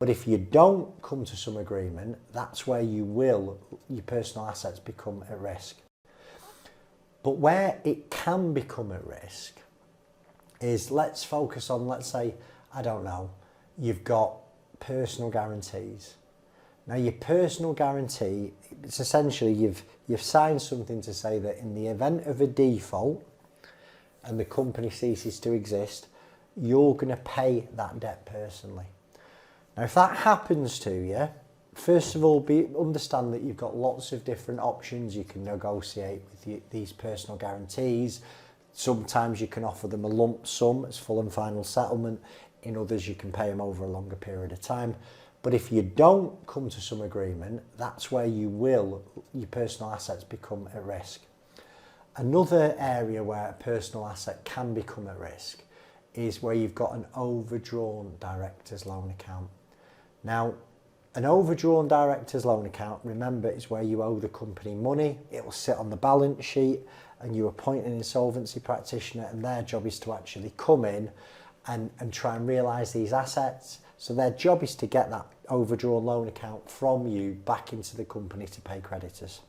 But if you don't come to some agreement, that's where your personal assets become at risk. But where it can become at risk is, let's focus on, let's say, I don't know, you've got personal guarantees. Now your personal guarantee, it's essentially you've signed something to say that in the event of a default and the company ceases to exist, you're going to pay that debt personally. Now if that happens to you, first of all, understand that you've got lots of different options. You can negotiate with these personal guarantees. Sometimes you can offer them a lump sum as full and final settlement. In others, you can pay them over a longer period of time. But if you don't come to some agreement, that's where your personal assets become at risk. Another area where a personal asset can become at risk is where you've got an overdrawn director's loan account. Now, an overdrawn director's loan account, remember, is where you owe the company money. It will sit on the balance sheet and you appoint an insolvency practitioner, and their job is to actually come in and try and realise these assets. So their job is to get that overdrawn loan account from you back into the company to pay creditors.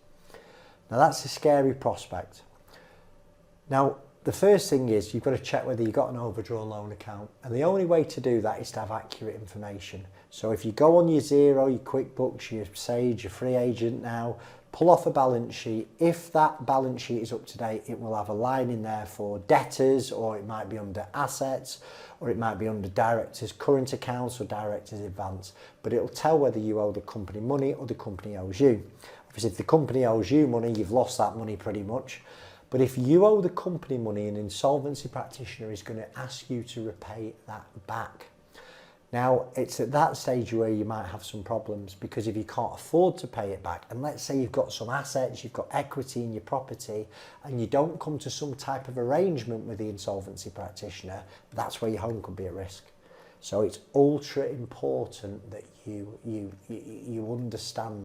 Now that's a scary prospect. Now the first thing is you've got to check whether you've got an overdrawn loan account, and the only way to do that is to have accurate information. So if you go on your Xero, your QuickBooks, your Sage, your Free Agent now, pull off a balance sheet. If that balance sheet is up to date, it will have a line in there for debtors, or it might be under assets, or it might be under directors' current accounts or directors' advance. But it'll tell whether you owe the company money or the company owes you. Obviously, if the company owes you money, you've lost that money pretty much. But if you owe the company money, an insolvency practitioner is going to ask you to repay that back. Now, it's at that stage where you might have some problems, because if you can't afford to pay it back, and let's say you've got some assets, you've got equity in your property, and you don't come to some type of arrangement with the insolvency practitioner, that's where your home could be at risk. So it's ultra important that you understand